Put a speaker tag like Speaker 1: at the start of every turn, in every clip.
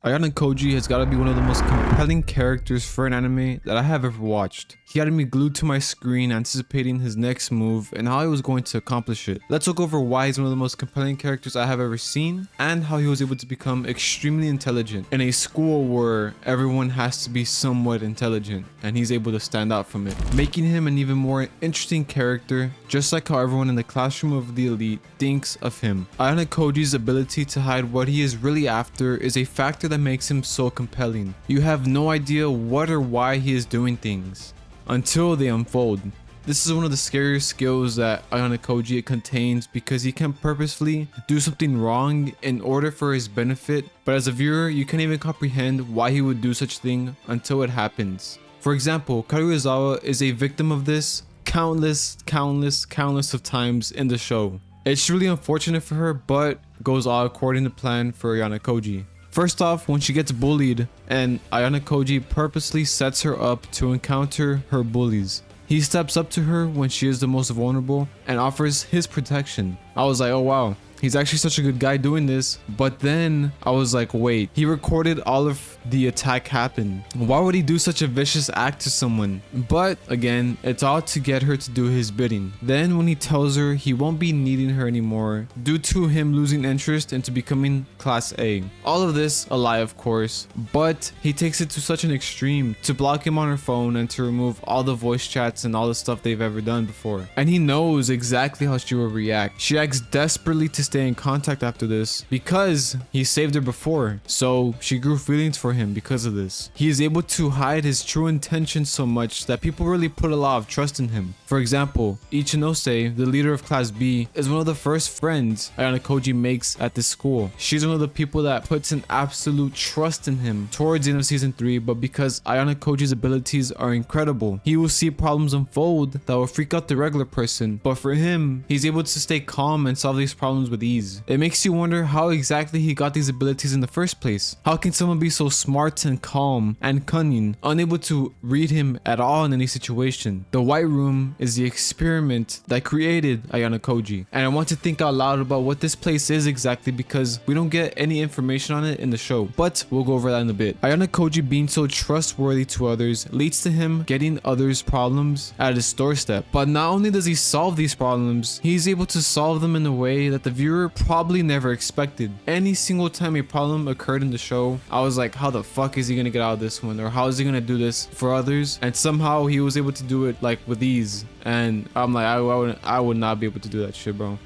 Speaker 1: Ayanokoji has got to be one of the most compelling characters for an anime that I have ever watched. He had me glued to my screen anticipating his next move and how he was going to accomplish it. Let's look over why he's one of the most compelling characters I have ever seen and how he was able to become extremely intelligent in a school where everyone has to be somewhat intelligent and he's able to stand out from it, making him an even more interesting character, just like how everyone in the classroom of the elite thinks of him. Ayanokoji's ability to hide what he is really after is a factor that makes him so compelling. You have no idea what or why he is doing things until they unfold. This is one of the scariest skills that Ayanokoji contains because he can purposefully do something wrong in order for his benefit, but as a viewer you can't even comprehend why he would do such a thing until it happens. For example, Karuizawa is a victim of this countless of times in the show. It's really unfortunate for her, but goes all according to plan for Ayanokoji. First off, when she gets bullied and Ayanokoji purposely sets her up to encounter her bullies. He steps up to her when she is the most vulnerable and offers his protection. I was like, oh wow, he's actually such a good guy doing this. But then I was like, wait, he recorded all of the attack happen. Why would he do such a vicious act to someone? But again, it's all to get her to do his bidding. Then when he tells her he won't be needing her anymore due to him losing interest into becoming class A. All of this a lie, of course, but he takes it to such an extreme to block him on her phone and to remove all the voice chats and all the stuff they've ever done before. And he knows exactly how she will react. She acts desperately to stay in contact after this because he saved her before, so she grew feelings for him because of this. He is able to hide his true intentions so much that people really put a lot of trust in him. For example, Ichinose, the leader of class B, is one of the first friends Ayanokoji makes at this school. She's one of the people that puts an absolute trust in him towards the end of season 3, but because Ayanokoji's abilities are incredible, he will see problems unfold that will freak out the regular person, but for him, he's able to stay calm and solve these problems with ease. It makes you wonder how exactly he got these abilities in the first place. How can someone be so smart and calm and cunning, unable to read him at all in any situation? The White Room is the experiment that created Ayanokoji, and I want to think out loud about what this place is exactly because we don't get any information on it in the show, but we'll go over that in a bit. Ayanokoji being so trustworthy to others leads to him getting others' problems at his doorstep, but not only does he solve these problems, he's able to solve them in a way that the viewer probably never expected. Any single time a problem occurred in the show, I was like, how the fuck is he gonna get out of this one, or how is he gonna do this for others? And somehow he was able to do it like with ease, and I'm like, I would not be able to do that shit, bro.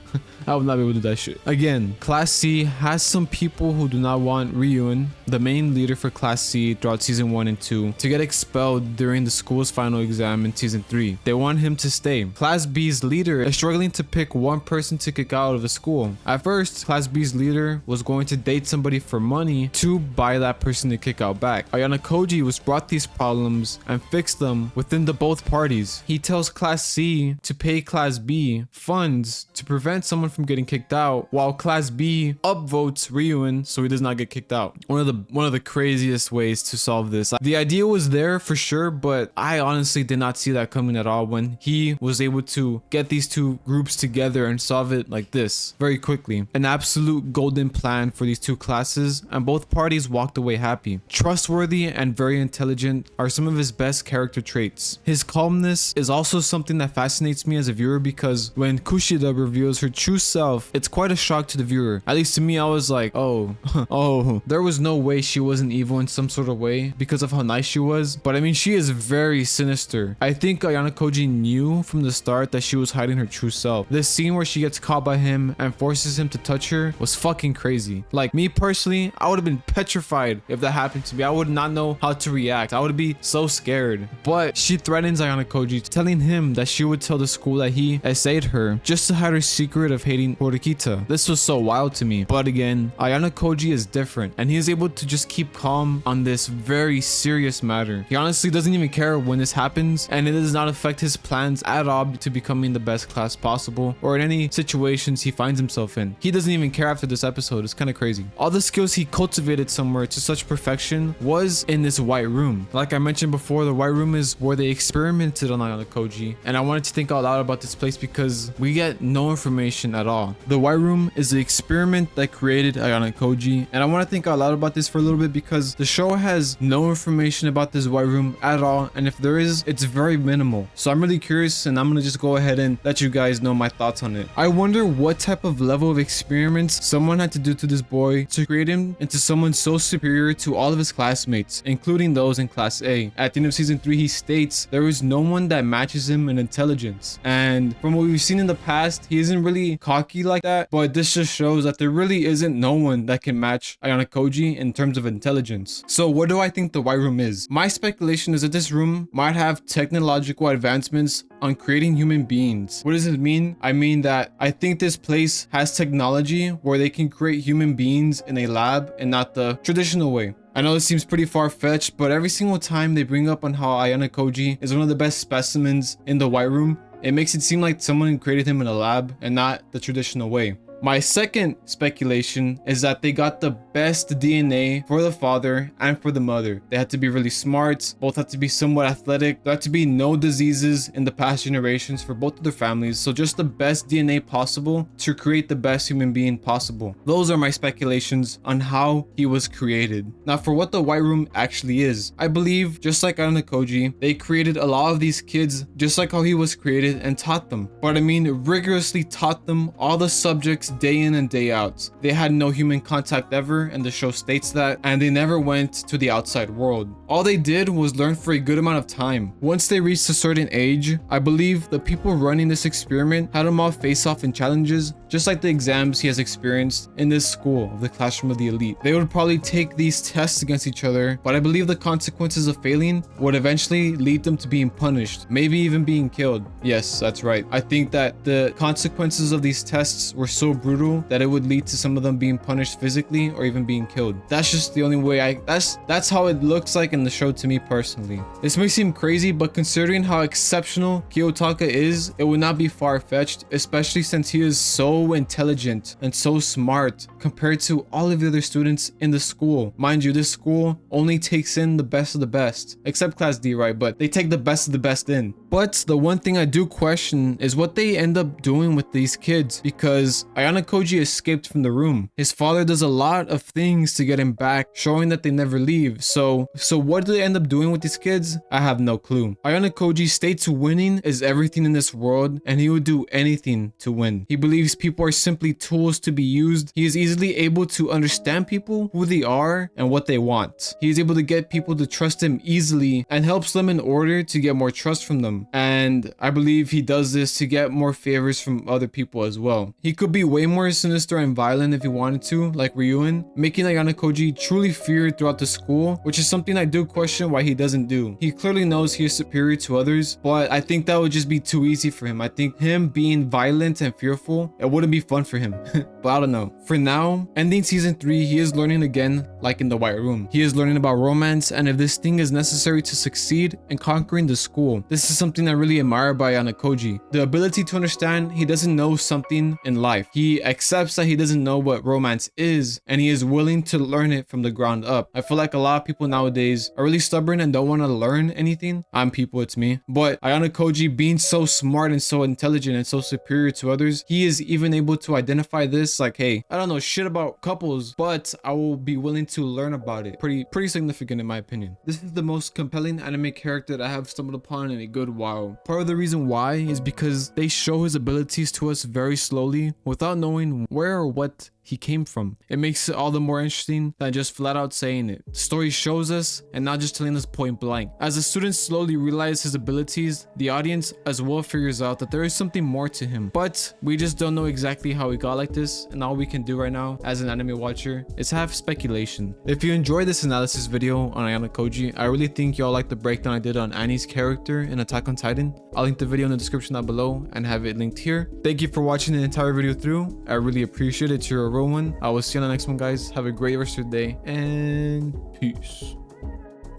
Speaker 1: I would not be able to do that shit. Again, Class C has some people who do not want Ryun, the main leader for Class C throughout season 1 and 2, to get expelled during the school's final exam in season 3. They want him to stay. Class B's leader is struggling to pick one person to kick out of the school. At first, Class B's leader was going to date somebody for money to buy that person to kick out back. Ayanokoji was brought these problems and fixed them within the both parties. He tells Class C to pay Class B funds to prevent someone from getting kicked out, while Class B upvotes Ryun so he does not get kicked out. One of the craziest ways to solve this. The idea was there for sure, but I honestly did not see that coming at all when he was able to get these two groups together and solve it like this very quickly. An absolute golden plan for these two classes, and both parties walked away happy. Trustworthy and very intelligent are some of his best character traits. His calmness is also something that fascinates me as a viewer because when Kushida reveals her true self, it's quite a shock to the viewer. At least to me, I was like, oh, oh, there was no way she wasn't evil in some sort of way because of how nice she was. But I mean, she is very sinister. I think Ayanokoji knew from the start that she was hiding her true self. This scene where she gets caught by him and forces him to touch her was fucking crazy. Like me personally, I would have been petrified if that happened to me. I would not know how to react. I would be so scared. But she threatens Ayanokoji, telling him that she would tell the school that he essayed her just to hide her secret of hating Horikita. This was so wild to me. But again, Ayanokoji is different and he is able to just keep calm on this very serious matter. He honestly doesn't even care when this happens, and it does not affect his plans at all to becoming the best class possible or in any situations he finds himself in. He doesn't even care after this episode. It's kind of crazy. All the skills he cultivated somewhere to such perfection was in this White Room. Like I mentioned before, the White Room is where they experimented on Ayanokoji, and and I wanted to think out loud about this place because we get no information at all. The White Room is the experiment that created Ayanokoji, and I want to think out loud about this for a little bit because the show has no information about this White Room at all, and if there is, it's very minimal. So I'm really curious, and I'm gonna just go ahead and let you guys know my thoughts on it. I wonder what type of level of experiments someone had to do to this boy to create him into someone so superior to all of his classmates, including those in class A. At the end of season 3, he states there is no one that matches him in intelligence, and from what we've seen in the past, he isn't really cocky like that, but this just shows that there really isn't no one that can match Ayanokoji in terms of intelligence. So what do I think the White Room is? My speculation is that this room might have technological advancements on creating human beings. What does it mean? I mean that I think this place has technology where they can create human beings in a lab and not the traditional way. I know this seems pretty far-fetched, but every single time they bring up on how Ayanokoji is one of the best specimens in the White Room, it makes it seem like someone created him in a lab and not the traditional way. My second speculation is that they got the best DNA for the father and for the mother. They had to be really smart, both had to be somewhat athletic, there had to be no diseases in the past generations for both of their families, so just the best DNA possible to create the best human being possible. Those are my speculations on how he was created. Now for what the White Room actually is, I believe just like Ayanokoji, they created a lot of these kids just like how he was created and taught them. But I mean rigorously taught them all the subjects day in and day out. They had no human contact ever, and the show states that, and they never went to the outside world. All they did was learn for a good amount of time. Once they reached a certain age, I believe the people running this experiment had them all face off in challenges, just like the exams he has experienced in this school of the classroom of the elite. They would probably take these tests against each other, but I believe the consequences of failing would eventually lead them to being punished, maybe even being killed. Yes, that's right. I think that the consequences of these tests were so brutal that it would lead to some of them being punished physically or even being killed. That's just the only way that's how it looks like in the show to me personally. This may seem crazy, but considering how exceptional Kiyotaka is, it would not be far-fetched, especially since he is so intelligent and so smart compared to all of the other students in the school. Mind you, this school only takes in the best of the best, except class D, right? But they take the best of the best in. But the one thing I do question is what they end up doing with these kids, because Ayanokoji escaped from the room. His father does a lot of things to get him back, showing that they never leave. So what do they end up doing with these kids? I have no clue. Ayanokoji states winning is everything in this world, and he would do anything to win. He believes people are simply tools to be used. He is easily able to understand people, who they are, and what they want. He is able to get people to trust him easily and helps them in order to get more trust from them. And I believe he does this to get more favors from other people as well. He could be way more sinister and violent if he wanted to, like Ryuin, making Ayanokoji truly feared throughout the school, which is something I do question why he doesn't do. He clearly knows he is superior to others, but I think that would just be too easy for him. I think him being violent and fearful, it wouldn't be fun for him. But I don't know. For now, ending season 3, he is learning again, like in the White Room. He is learning about romance, and if this thing is necessary to succeed in conquering the school. This is something I really admire by Ayanokoji. The ability to understand he doesn't know something in life. He accepts that he doesn't know what romance is, and he is willing to learn it from the ground up. I feel like a lot of people nowadays are really stubborn and don't want to learn anything. I'm people, it's me. But Ayanokoji, being so smart and so intelligent and so superior to others, he is even able to identify this like, hey, I don't know shit about couples, but I will be willing to learn about it. Pretty significant in my opinion. This is the most compelling anime character that I have stumbled upon in a good while. Part of the reason why is because they show his abilities to us very slowly without knowing where or what he came from. It makes it all the more interesting than just flat out saying it. The story shows us and not just telling us point blank. As the students slowly realize his abilities, the audience as well figures out that there is something more to him. But we just don't know exactly how he got like this, and all we can do right now as an anime watcher is have speculation. If you enjoyed this analysis video on Ayanokoji, I really think y'all like the breakdown I did on Annie's character in Attack on Titan. I'll link the video in the description down below and have it linked here. Thank you for watching the entire video through. I really appreciate it. You're a real one. I will see you on the next one, guys. Have a great rest of your day, and peace.